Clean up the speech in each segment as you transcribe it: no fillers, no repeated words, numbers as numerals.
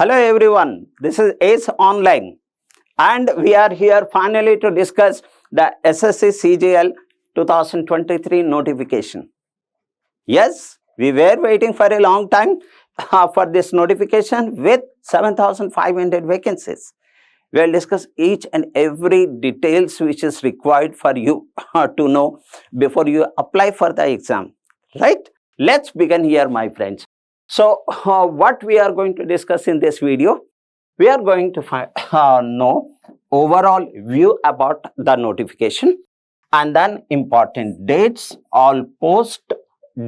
Hello everyone, this is Ace Online and we are here finally to discuss the SSC CGL 2023 notification. Yes, we were waiting for a long time for this notification with 7,500 vacancies. We will discuss each and every details which is required for you to know before you apply for the exam, right? Let's begin here, my friends. So, what we are going to discuss in this video, we are going to know overall view about the notification and then important dates, all post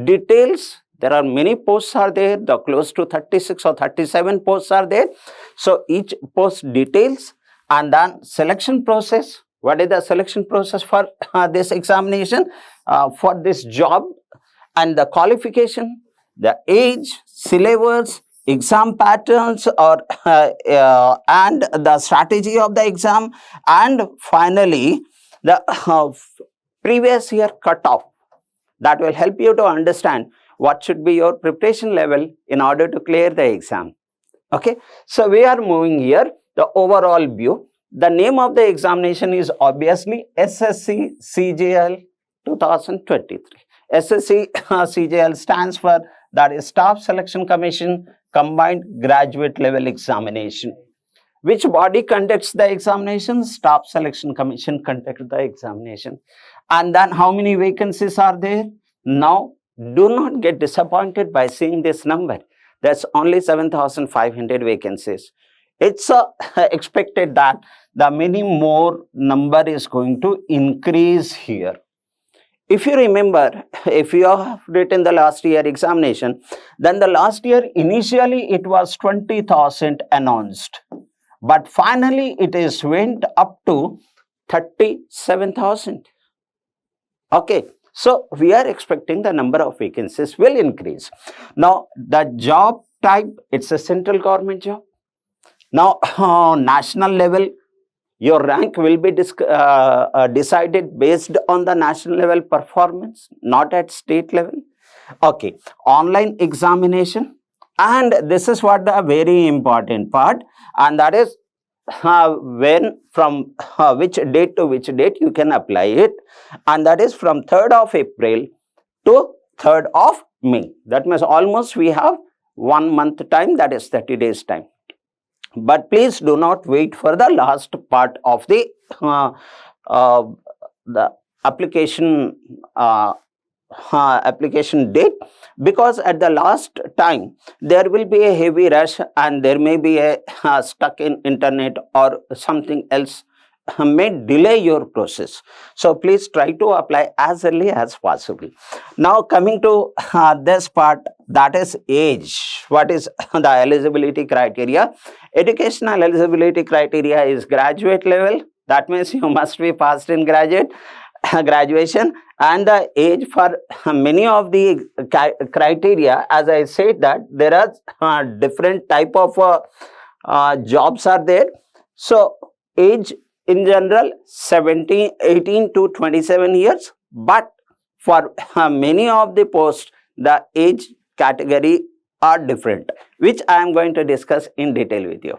details. There are many posts are there, the close to 36 or 37 posts are there. So, each post details and then selection process. What is the selection process for this examination, for this job, and the qualification, the age, syllabus, exam patterns, or and the strategy of the exam, and finally the previous year cutoff. That will help you to understand what should be your preparation level in order to clear the exam. Okay, so we are moving here the overall view. The name of the examination is obviously SSC CGL 2023. SSC CGL stands for, that is Staff Selection Commission Combined Graduate Level Examination. Which body conducts the examination? Staff Selection Commission conducts the examination. And then how many vacancies are there? Now, do not get disappointed by seeing this number. That's only 7,500 vacancies. It's expected that the many more number is going to increase here. If you remember, if you have written the last year examination, then the last year initially it was 20,000 announced, but finally it is went up to 37,000. Okay, so we are expecting the number of vacancies will increase. Now the job type, it's a central government job. Now national level, your rank will be decided based on the national level performance, not at state level. Okay, online examination, and this is what the very important part, and that is when from which date to which date you can apply it, and that is from 3rd of April to 3rd of May. That means almost we have 1 month time, that is 30 days time. But please do not wait for the last part of the application application date, because at the last time there will be a heavy rush and there may be a stuck in internet or something else may delay your process. So please try to apply as early as possible. Now coming to this part, that is age. What is the eligibility criteria? Educational eligibility criteria is graduate level. That means you must be passed in graduation, and the age for many of the criteria, as I said, that there are different type of jobs are there. So age in general 18 to 27 years, but for many of the posts the age category are different, which I am going to discuss in detail with you.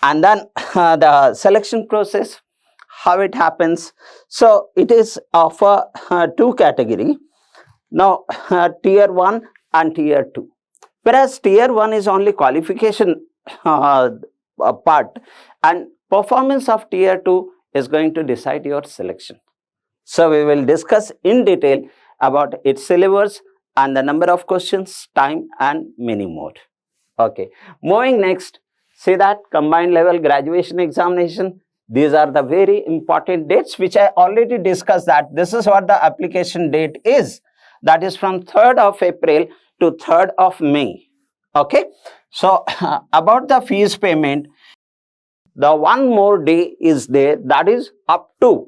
And then the selection process, how it happens. So it is of two category. Now tier 1 and tier 2, whereas tier 1 is only qualification part, and performance of tier 2 is going to decide your selection. So we will discuss in detail about its syllabus and the number of questions, time, and many more. Okay, moving next, see that combined level graduation examination. These are the very important dates which I already discussed, that this is what the application date is. That is from 3rd of April to 3rd of May. Okay, so about the fees payment, the one more day is there, that is up to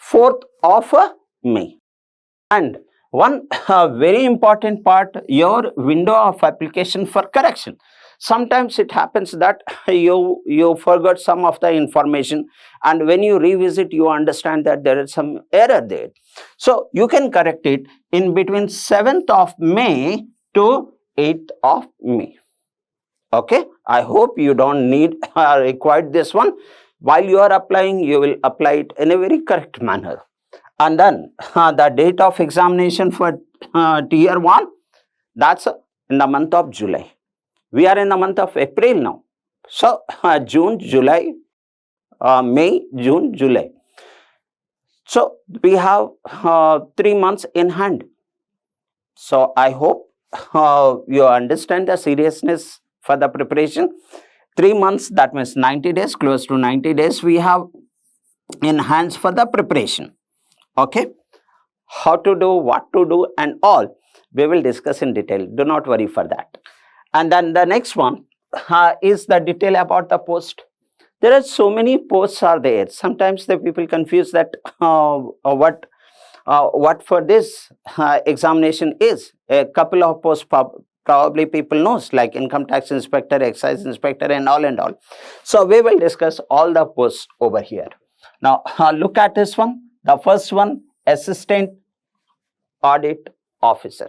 4th of May. And one very important part, your window of application for correction. Sometimes it happens that you forgot some of the information, and when you revisit you understand that there is some error there. So you can correct it in between 7th of May to 8th of May. Okay, I hope you don't need required this one. While you are applying, you will apply it in a very correct manner. And then the date of examination for tier 1, that's in the month of July. We are in the month of April now. So June, July, May, June, July. So we have 3 months in hand. So I hope you understand the seriousness for the preparation. 3 months, that means 90 days, close to 90 days we have in hands for the preparation. Okay, how to do, what to do and all, we will discuss in detail. Do not worry for that. And then the next one is the detail about the post. There are so many posts are there. Sometimes the people confuse that what for this examination is. A couple of posts probably people knows, like income tax inspector, excise inspector and all and all. So we will discuss all the posts over here. Now look at this one. The first one, assistant audit officer.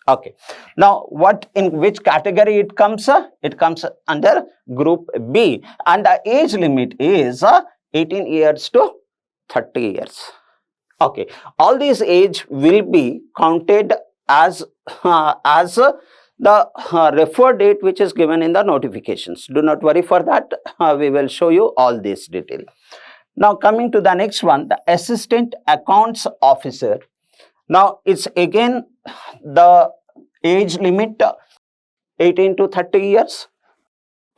Okay, now what, in which category it comes? It comes under group B, and the age limit is 18 years to 30 years. Okay, all these age will be counted as the refer date which is given in the notifications. Do not worry for that. We will show you all this detail. Now coming to the next one, the assistant accounts officer. Now it's again the age limit 18 to 30 years.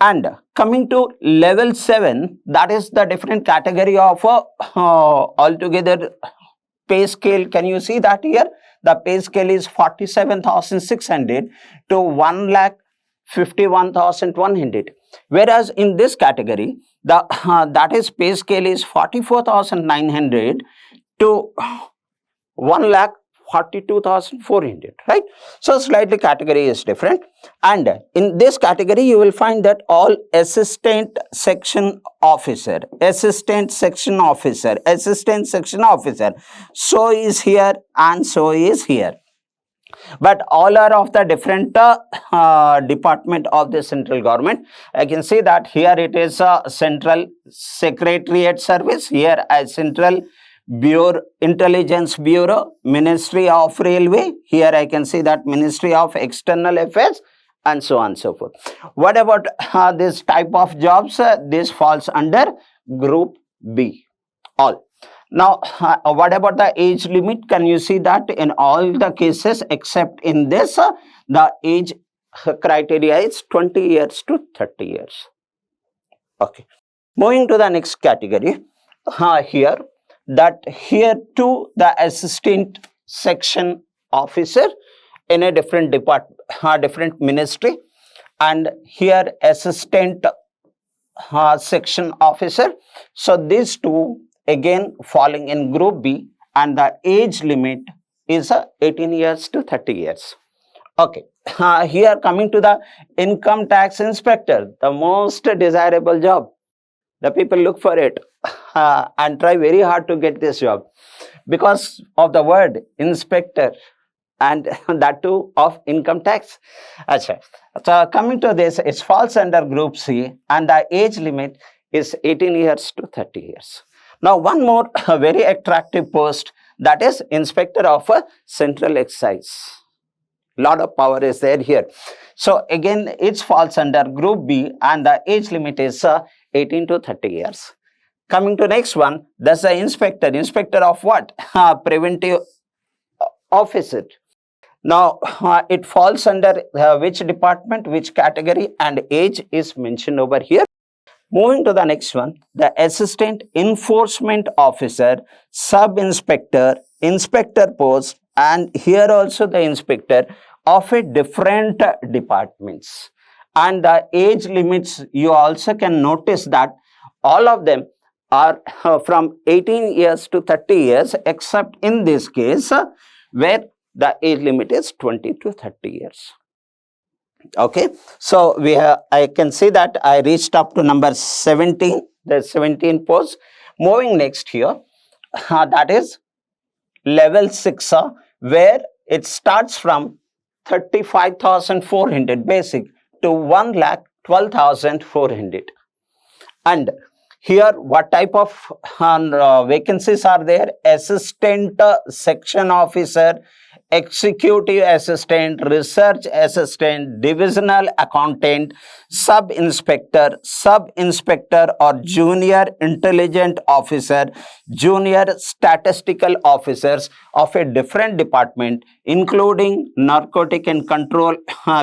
And coming to level 7, that is the different category of altogether pay scale. Can you see that here? The pay scale is 47,600 to 1,51,100. Whereas in this category, the that is pay scale is 44,900 to 1,42,400, right? So slightly category is different. And in this category, you will find that all assistant section officer, assistant section officer, assistant section officer, so is here and so is here. But all are of the different department of the central government. I can see that here it is Central Secretariat Service, here as Central Bureau, Intelligence Bureau, Ministry of Railway. Here I can see that Ministry of External Affairs and so on and so forth. What about this type of jobs? This falls under group B, all. Now, what about the age limit? Can you see that in all the cases except in this, the age criteria is 20 years to 30 years. Okay. Moving to the next category, here too the assistant section officer in a different department, different ministry, and here assistant section officer. So these two again falling in group B, and the age limit is 18 years to 30 years. Okay, here coming to the income tax inspector, the most desirable job. The people look for it and try very hard to get this job because of the word inspector, and that too of income tax. Achha. So coming to this, it falls under group C, and the age limit is 18 years to 30 years. Now one more very attractive post, that is inspector of central excise. Lot of power is there here. So again it falls under group B, and the age limit is 18 to 30 years. Coming to next one, that's the inspector. Inspector of what? Preventive officer. Now it falls under which department, which category, and age is mentioned over here. Moving to the next one, the assistant enforcement officer, sub-inspector, inspector post, and here also the inspector of a different departments. And the age limits, you also can notice that all of them are from 18 years to 30 years, except in this case where the age limit is 20 to 30 years. Okay, so I can see that I reached up to number 17, the 17 posts. Moving next here, that is level 6, where it starts from 35,400 basic to 1,12,400. And here what type of vacancies are there? Assistant section officer, executive assistant, research assistant, divisional accountant, sub-inspector or junior intelligence officer, junior statistical officers of a different department, including Narcotic and Control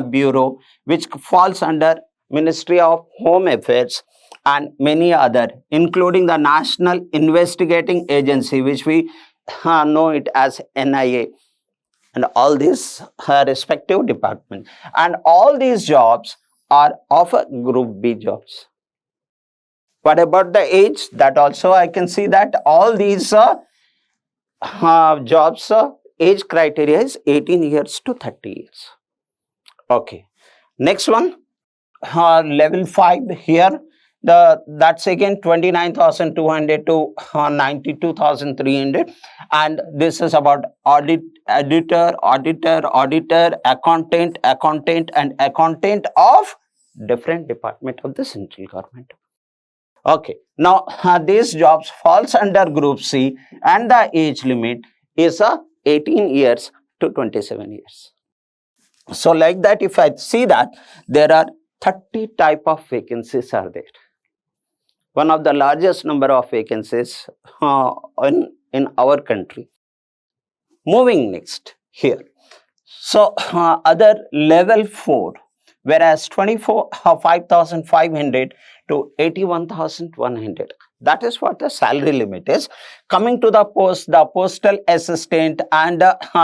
Bureau, which falls under Ministry of Home Affairs, and many other, including the National Investigating Agency, which we know it as NIA, and all these respective departments. And all these jobs are of a Group B jobs. What about the age? That also I can see that all these jobs, age criteria is 18 years to 30 years. Okay. Next one, level 5 here. That's again 29,200 to 92,300, and this is about editor, accountant, and accountant of different department of the central government. Okay, now these jobs falls under Group C, and the age limit is 18 years to 27 years. So like that, if I see that there are 30 type of vacancies are there. One of the largest number of vacancies in our country. Moving next here. So other level 4, whereas 5,500 to 81,100. That is what the salary limit is. Coming to the postal assistant and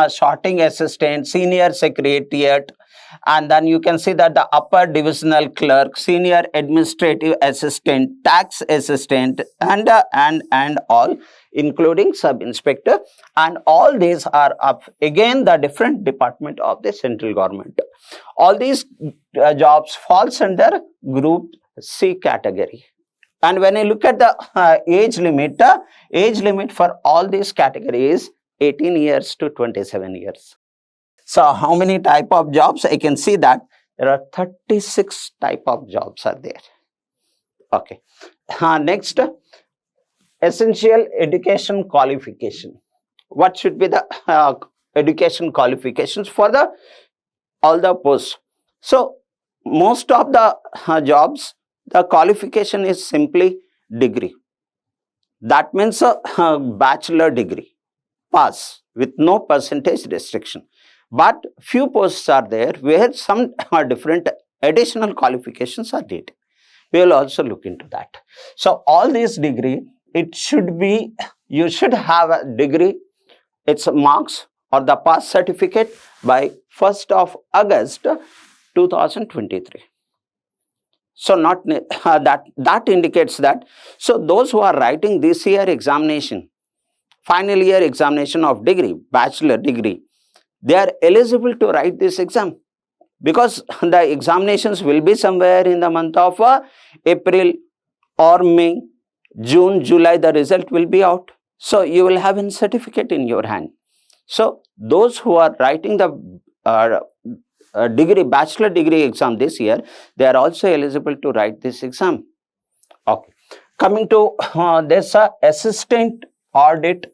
sorting assistant, senior secretariat, and then you can see that the upper divisional clerk, senior administrative assistant, tax assistant, and all, including sub-inspector, and all these are up again the different department of the central government. All these jobs falls under Group C category. And when you look at the age limit for all these categories 18 years to 27 years. So how many type of jobs? I can see that there are 36 type of jobs are there. Okay. Next, essential education qualification. What should be the education qualifications for all the posts? So most of the jobs, the qualification is simply degree. That means a bachelor degree, pass with no percentage restriction. But few posts are there where some different additional qualifications are needed. We will also look into that. So all these degree, it should be, you should have a degree, its marks or the pass certificate by 1st of August 2023. So not that indicates that. So those who are writing this year examination, final year examination of degree, bachelor degree, they are eligible to write this exam, because the examinations will be somewhere in the month of April or May, June, July, the result will be out. So you will have a certificate in your hand. So those who are writing the degree, bachelor degree exam this year, they are also eligible to write this exam. Okay. Coming to this assistant audit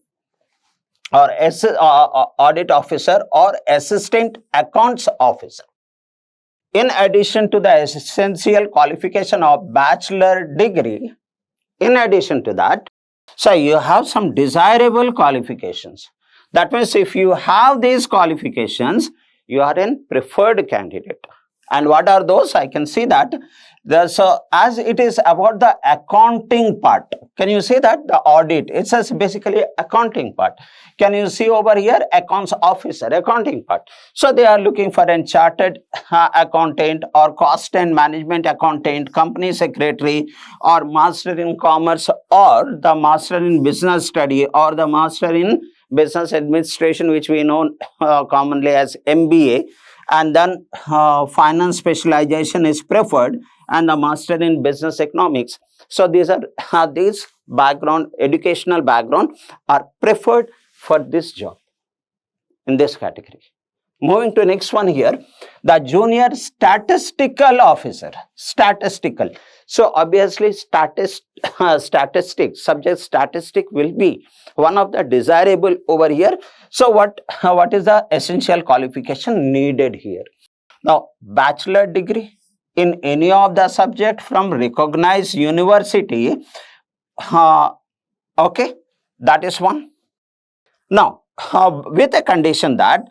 or audit officer or assistant accounts officer. In addition to the essential qualification of bachelor degree, in addition to that, so you have some desirable qualifications. That means if you have these qualifications, you are a preferred candidate. And what are those? I can see that as it is about the accounting part. Can you see that? The audit, it says basically accounting part. Can you see over here accounts officer, accounting part. So they are looking for a chartered accountant or cost and management accountant, company secretary, or master in commerce, or the master in business study, or the master in business administration, which we know commonly as MBA. And then finance specialization is preferred, and the master in business economics. So these are these background, educational background are preferred for this job in this category. Moving to next one here, the junior statistical officer. Statistical. So obviously statistics, subject statistic will be one of the desirable over here. So what is the essential qualification needed here? Now, bachelor degree in any of the subject from recognized university. Okay, that is one. Now, with a condition that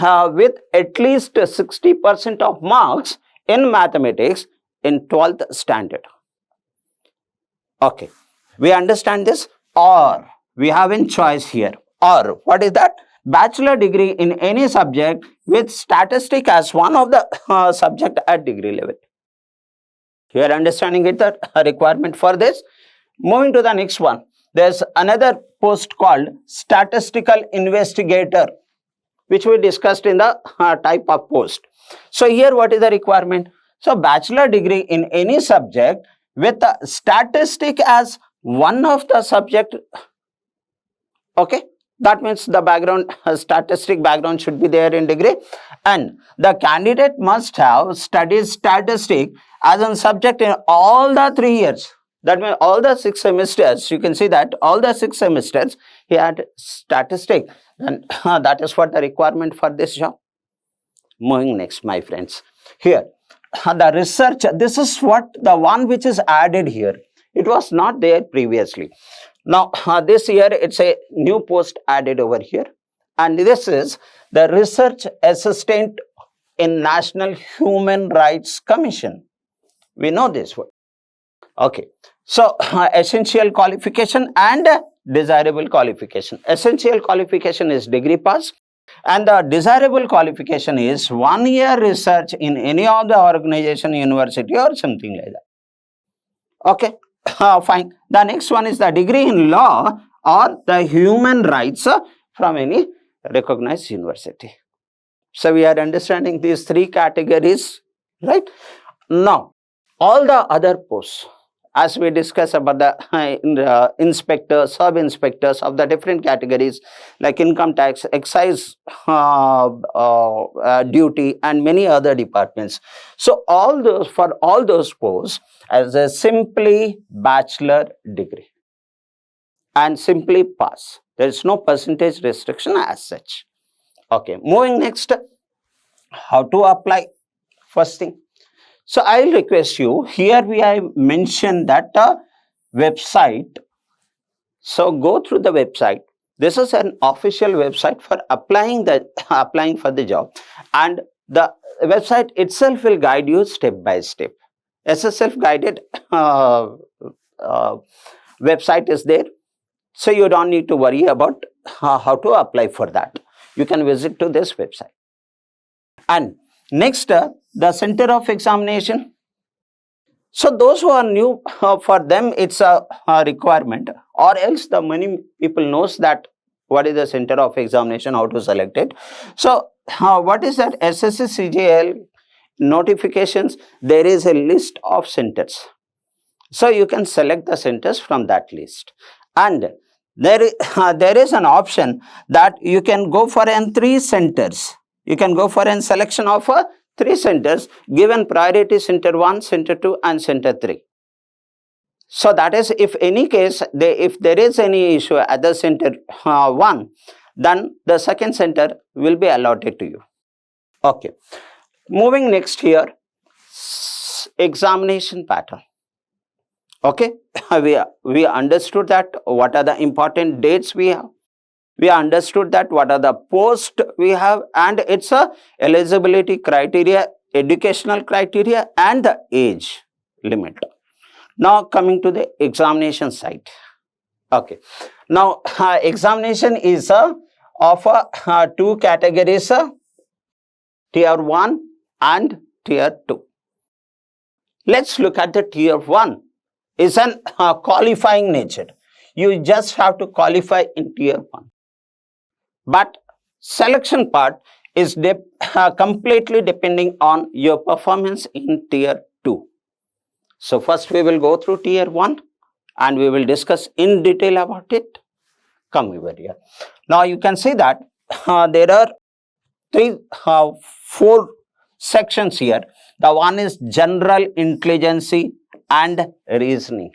with at least 60% of marks in mathematics in 12th standard. Okay, we understand this, or we have in choice here, or what is that? Bachelor degree in any subject with statistic as one of the subject at degree level. You are understanding it, the requirement for this. Moving to the next one, there's another post called statistical investigator, which we discussed in the type of post. So here what is the requirement? So bachelor degree in any subject with the statistic as one of the subject. Okay, that means the background, statistic background should be there in degree, and the candidate must have studied statistic as a subject in all the 3 years. That means all the 6 semesters, you can see that all the 6 semesters he had statistic, and that is what the requirement for this job. Moving next, my friends. Here, the research, this is what the one which is added here. It was not there previously. Now, this year it's a new post added over here, and this is the research assistant in National Human Rights Commission. We know this word. Okay, so essential qualification and desirable qualification. Essential qualification is degree pass, and the desirable qualification is 1 year research in any of the organization, university or something like that. Okay, fine. The next one is the degree in law or the human rights from any recognized university. So we are understanding these 3 categories, right? Now, all the other posts, as we discuss about the inspectors, sub-inspectors of the different categories like income tax, excise duty and many other departments. So all those, for all those posts as a simply bachelor degree and simply pass. There is no percentage restriction as such. Okay, moving next, how to apply? First thing. So I'll request you, here we have mentioned that website. So go through the website. This is an official website for applying for the job, and the website itself will guide you step by step. As a self-guided website is there, so you don't need to worry about how to apply for that. You can visit to this website. And next, the center of examination. So those who are new, for them it's a requirement, or else the many people knows that what is the center of examination, how to select it. So what is that? SSC CGL notifications, there is a list of centers. So you can select the centers from that list, and there is an option that you can go for 3 centers. You can go for a selection of 3 centers given priority: center 1, center 2 and center 3. So that is, if any case, if there is any issue at the center 1, then the second center will be allotted to you. Okay. Moving next here, examination pattern. Okay, we understood that what are the important dates we have. We understood that what are the posts we have, and it's a eligibility criteria, educational criteria and the age limit. Now coming to the examination side. Okay, now examination is of 2 categories, tier 1 and tier 2. Let's look at the tier 1. Is an qualifying nature. You just have to qualify in tier 1. But selection part is completely depending on your performance in tier 2. So first we will go through tier 1 and we will discuss in detail about it. Come over here. Now you can see that there are four sections here. The one is general intelligence and reasoning.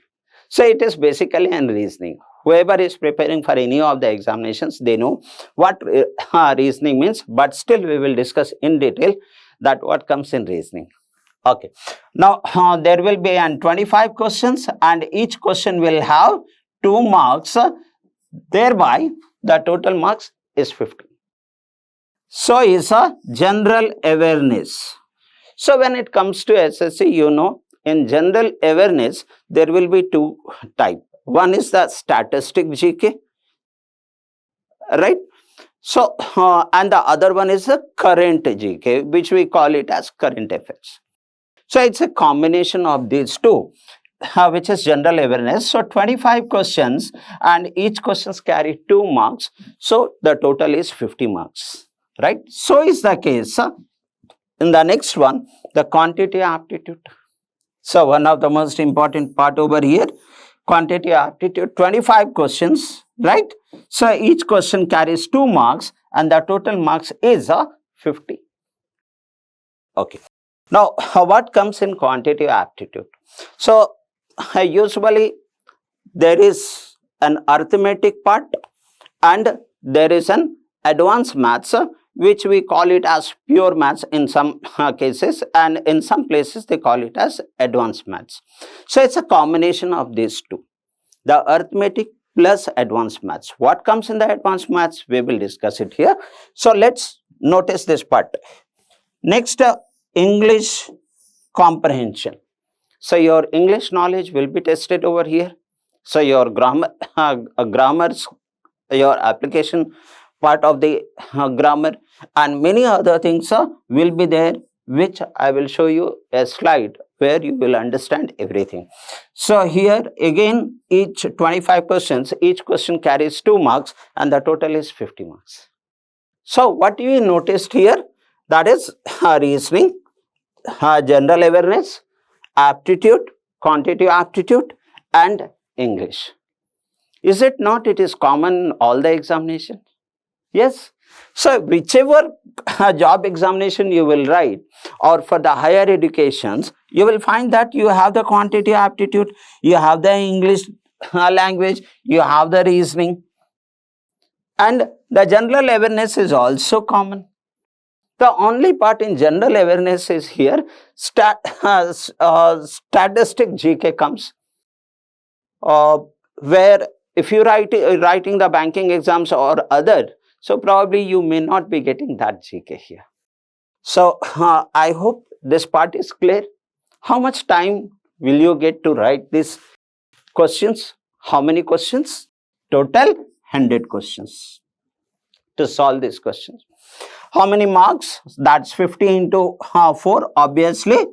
So it is basically an reasoning. Whoever is preparing for any of the examinations, they know what reasoning means, but still we will discuss in detail that what comes in reasoning. Okay. Now, there will be 25 questions and each question will have 2 marks. Thereby, the total marks is 50. So, is a general awareness. So, when it comes to SSC, you know, in general awareness, there will be 2 types. One is the statistic GK, right? So, and the other one is the current GK, which we call it as current affairs. So, it's a combination of these two, which is general awareness. So, 25 questions and each questions carry 2 marks. So, the total is 50 marks, right? So, is the case in the next one, the quantity aptitude. So, one of the most important part over here, quantity aptitude, 25 questions, right? So, each question carries 2 marks and the total marks is 50. Okay. Now, what comes in quantitative aptitude? So, usually there is an arithmetic part and there is an advanced maths, which we call it as pure maths in some cases, and in some places they call it as advanced maths. So, it's a combination of these two, the arithmetic plus advanced maths. What comes in the advanced maths? We will discuss it here. So, let's notice this part. Next, English comprehension. So, your English knowledge will be tested over here. So, your grammars, your application part of the grammar and many other things will be there, which I will show you a slide where you will understand everything. So, here again each 25 questions, each question carries 2 marks and the total is 50 marks. So, what you noticed here, that is reasoning, general awareness, aptitude, quantitative aptitude and English. Is it not? It is common in all the examinations. Yes. So, whichever job examination you will write or for the higher educations, you will find that you have the quantitative aptitude, you have the English language, you have the reasoning and the general awareness is also common. The only part in general awareness is here, statistic GK comes, where if you writing the banking exams or other, so probably you may not be getting that GK here. So, I hope this part is clear. How much time will you get to write these questions? How many questions? Total 100 questions to solve these questions. How many marks? That's 50 into 4, obviously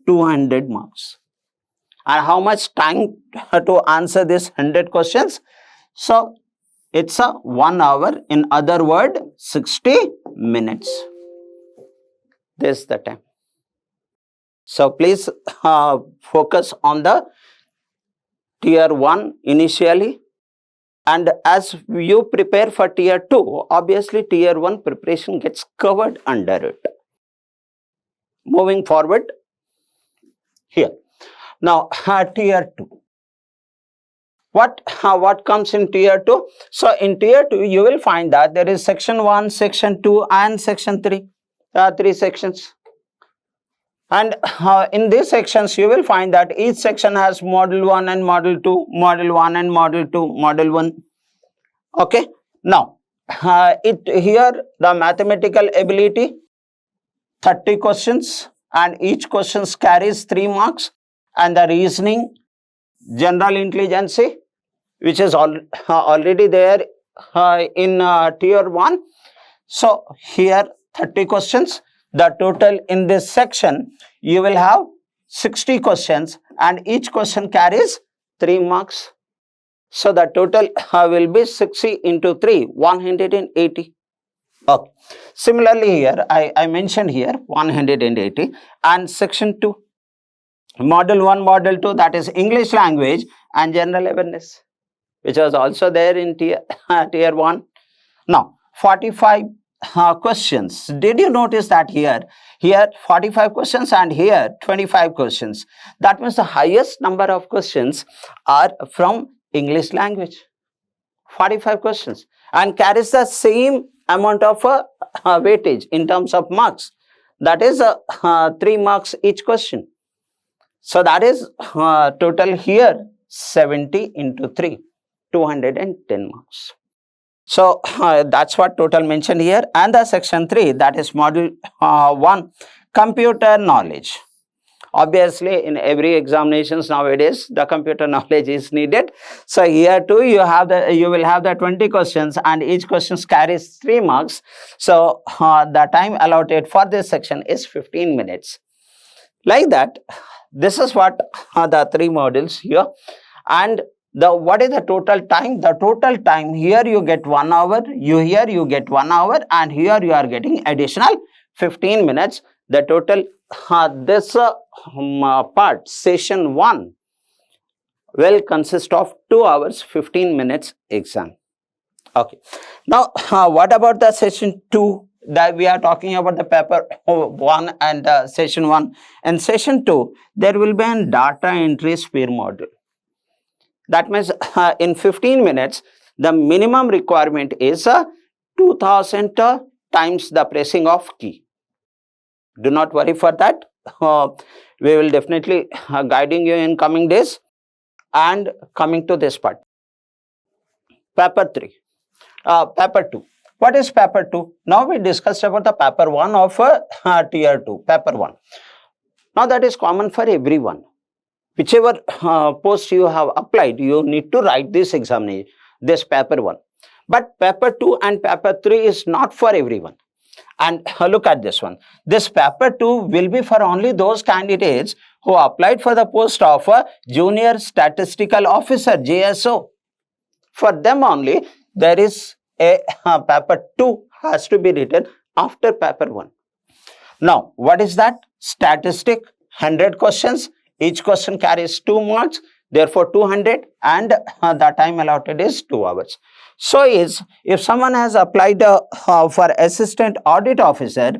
200 marks. And how much time to answer these 100 questions? So, it's a 1 hour, in other word 60 minutes. This is the time. So, please focus on the tier 1 initially. And as you prepare for tier 2, obviously tier 1 preparation gets covered under it. Moving forward here. Now, tier 2. What comes in tier 2? So, in tier 2, you will find that there is section 1, section 2 and section 3. 3 sections. And in these sections, you will find that each section has model 1 and model 2, model 1 and model 2, model 1. Okay. Now, here the mathematical ability, 30 questions and each question carries 3 marks, and the reasoning, general intelligence, which is already there in tier 1. So, here 30 questions. The total in this section, you will have 60 questions and each question carries 3 marks. So, the total will be 60 into 3, 180. Okay. Similarly, here I mentioned here 180 and section 2, model 1, model 2, that is English language and general awareness, which was also there in tier 1. Now, 45 questions. Did you notice that here 45 questions and here 25 questions? That means the highest number of questions are from English language. 45 questions and carries the same amount of weightage in terms of marks. That is 3 marks each question. So that is total here 70 into 3, 210 marks. So that's what total mentioned here. And the section 3, that is module 1, computer knowledge. Obviously, in every examinations nowadays, the computer knowledge is needed. So here too, you will have the 20 questions, and each question carries 3 marks. So the time allotted for this section is 15 minutes. Like that, this is what the 3 modules here. And what is the total time? The total time here you get 1 hour. Here you get 1 hour, and here you are getting additional 15 minutes. The total this part, session 1, will consist of 2 hours 15 minutes exam. Okay. Now, what about the session 2? That we are talking about the paper 1 and session 1. And session 2, there will be a data entry sphere module. That means in 15 minutes, the minimum requirement is 2000 times the pressing of key. Do not worry for that. We will definitely guiding you in coming days. And coming to this part, paper 3, paper 2. What is paper 2? Now we discussed about the paper 1 of tier 2, paper 1. Now that is common for everyone. Whichever post you have applied, you need to write this examination, this paper 1. But paper 2 and paper 3 is not for everyone. And look at this one. This paper 2 will be for only those candidates who applied for the post of a Junior Statistical Officer, JSO. For them only, there is a paper 2 has to be written after paper 1. Now, what is that? Statistic, 100 questions. Each question carries 2 marks. Therefore, 200, and the time allotted is 2 hours. So, if someone has applied for Assistant Audit Officer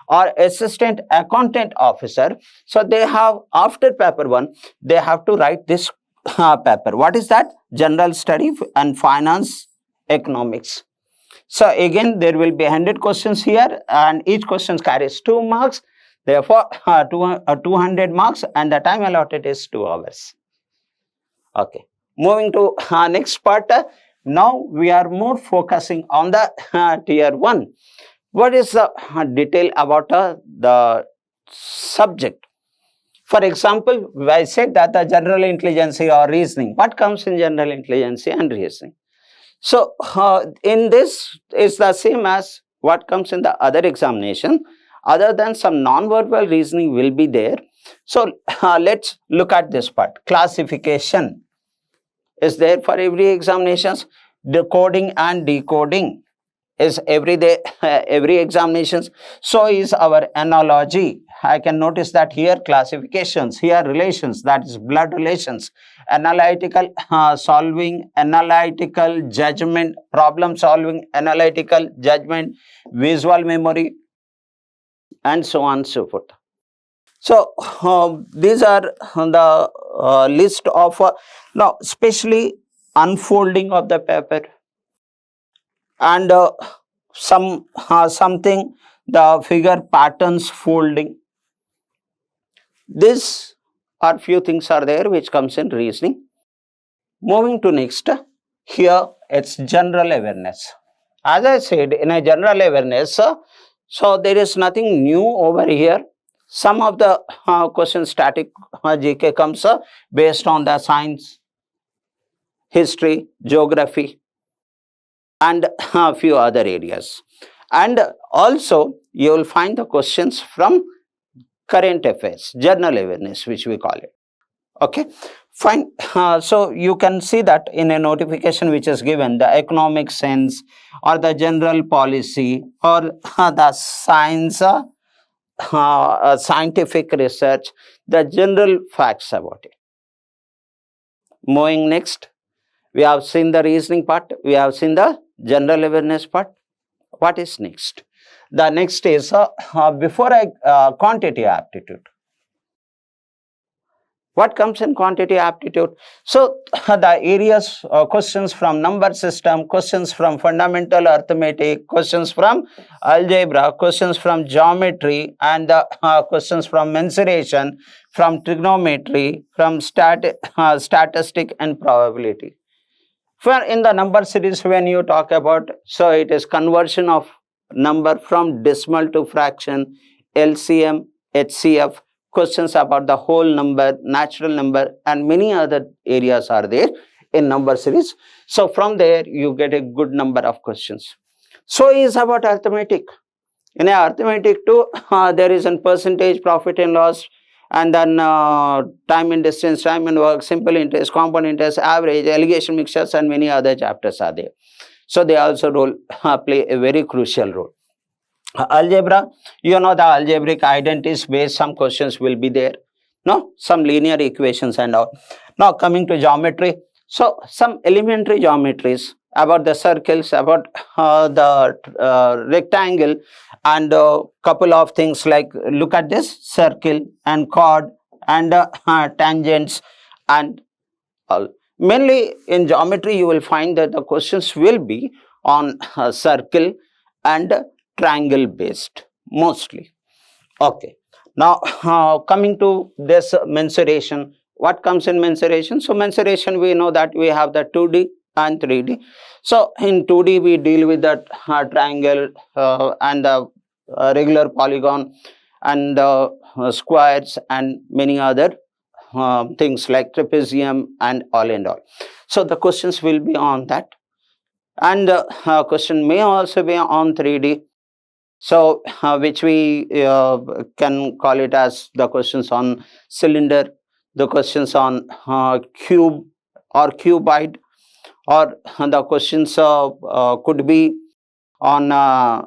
or Assistant Accountant Officer, so they have, after paper 1, they have to write this paper. What is that? General Study and Finance Economics. So, again, there will be 100 questions here, and each question carries 2 marks. Therefore, 200 marks, and the time allotted is 2 hours. Okay, moving to next part. Now we are more focusing on the tier 1. What is the detail about the subject? For example, I said that the general intelligence or reasoning. What comes in general intelligence and reasoning? So in this is the same as what comes in the other examination. Other than some non-verbal reasoning will be there. So let's look at this part. Classification is there for every examinations. Decoding and decoding is every day, every examinations. So is our analogy. I can notice that here classifications, here relations, that is blood relations, analytical solving, analytical judgment, problem solving, analytical judgment, visual memory, and so on and so forth. So these are the list of now especially unfolding of the paper and something, the figure patterns folding. These are few things are there which comes in reasoning. Moving to next, here it's general awareness. As I said, in a general awareness, so there is nothing new over here. Some of the questions static GK comes based on the science, history, geography, and a few other areas. And also you will find the questions from current affairs, general awareness, which we call it. Okay, fine. So you can see that in a notification which is given, the economic sense or the general policy or the science, scientific research, the general facts about it. Moving next, we have seen the reasoning part, we have seen the general awareness part. What is next? The next is before quantity aptitude. What comes in quantity aptitude? So the areas, questions from number system, questions from fundamental arithmetic, questions from algebra, questions from geometry, and questions from mensuration, from trigonometry, from statistic and probability. For in the number series, when you talk about, so it is conversion of number from decimal to fraction, LCM, HCF, questions about the whole number, natural number, and many other areas are there in number series. So from there you get a good number of questions. So is about arithmetic. In arithmetic too, there is a percentage, profit and loss, and then time and distance, time and work, simple interest, compound interest, average, allegation mixtures, and many other chapters are there. So they also play a very crucial role. Algebra, you know, the algebraic identities based some questions will be there. No, some linear equations and all. Now coming to geometry, so some elementary geometries about the circles, about the rectangle, and a couple of things like, look at this circle and chord and tangents and all. Mainly in geometry you will find that the questions will be on circle and triangle based mostly. Okay, now coming to this mensuration, what comes in mensuration? So mensuration, we know that we have the 2D and 3D. So in 2D we deal with the triangle and the regular polygon and squares and many other things like trapezium and all and all. So the questions will be on that, and question may also be on 3D. So which we can call it as the questions on cylinder, the questions on cube or cuboid, or the questions could be on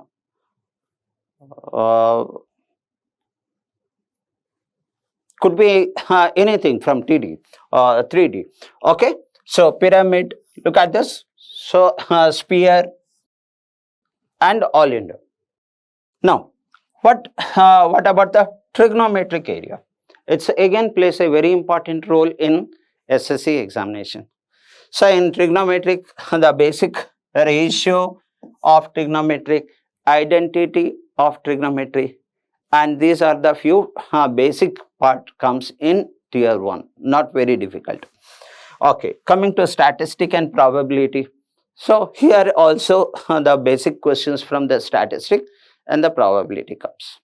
could be anything from 3D. Okay, so pyramid, look at this. So sphere and all in all. Now, what about the trigonometric area? It's again plays a very important role in SSC examination. So in trigonometric, the basic ratio of trigonometric, identity of trigonometry, and these are the few basic part comes in tier 1, not very difficult. Okay, coming to statistic and probability. So here also the basic questions from the statistic and the probability comes.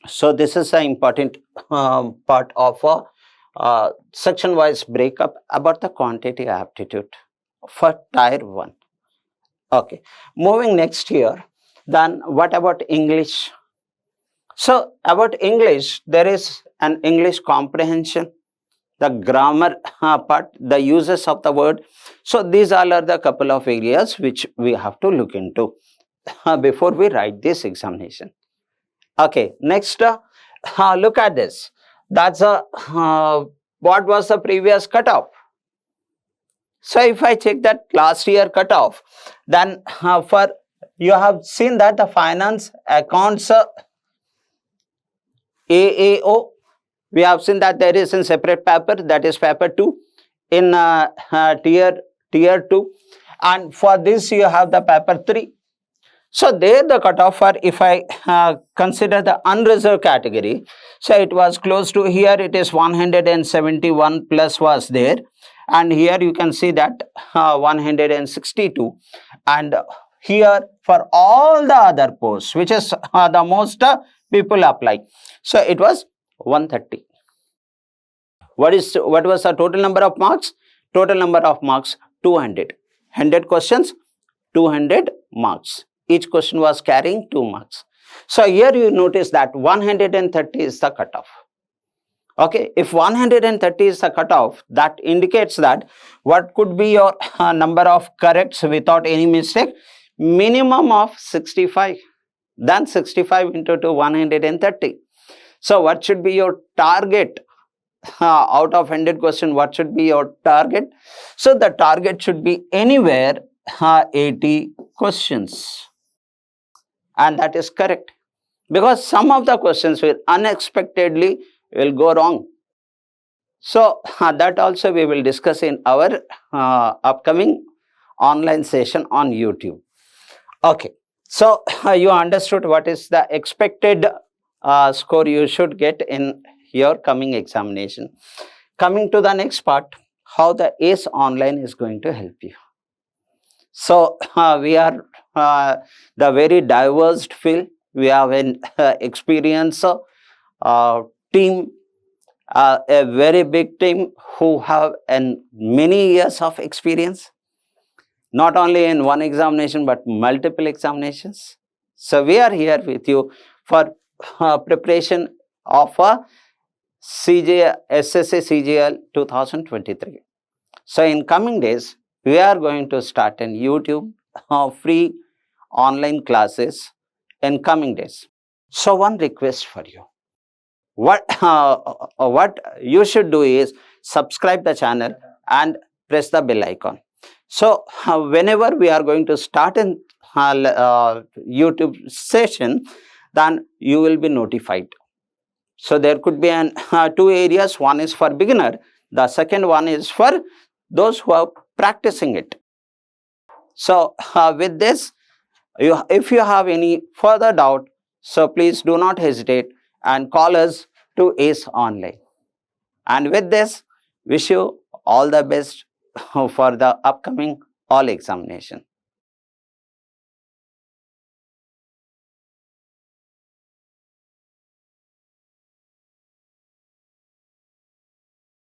So this is an important part of a section wise breakup about the quantity aptitude for tier 1. Okay, moving next here, then what about English? So about English, there is an English comprehension, the grammar part, the uses of the word. So these all are the couple of areas which we have to look into before we write this examination. Okay, next look at this. That's what was the previous cutoff. So if I check that last year cutoff, then for you have seen that the finance accounts AAO, we have seen that there is a separate paper, that is paper 2 in tier 2, and for this you have the paper 3. So there the cutoff for, if I consider the unreserved category, so it was close to, here it is 171 plus was there, and here you can see that 162, and here for all the other posts, which is the most people apply, so it was 130. What was the total number of marks? Total number of marks 200. 100 questions, 200 marks. Each question was carrying 2 marks. So here you notice that 130 is the cutoff. Okay, if 130 is the cutoff, that indicates that what could be your number of corrects without any mistake? Minimum of 65. Then 65 into 130. So what should be your target? Out of 100 question, what should be your target? So the target should be anywhere 80 questions. And that is correct. Because some of the questions will unexpectedly will go wrong. So that also we will discuss in our upcoming online session on YouTube. Okay, so you understood what is the expected score you should get in your coming examination. Coming to the next part, how the ACE Online is going to help you. So we are the very diverse field. We have an experienced team, a very big team who have many years of experience, not only in one examination but multiple examinations. So we are here with you for preparation of a SSC CGL 2023. So in coming days, we are going to start in YouTube free online classes in coming days. So one request for you. What you should do is subscribe the channel and press the bell icon. So whenever we are going to start in YouTube session, then you will be notified. So there could be two areas. One is for beginner. The second one is for those who are practicing it. So with this, if you have any further doubt, so please do not hesitate and call us to ACE Online. And with this, wish you all the best for the upcoming all examination.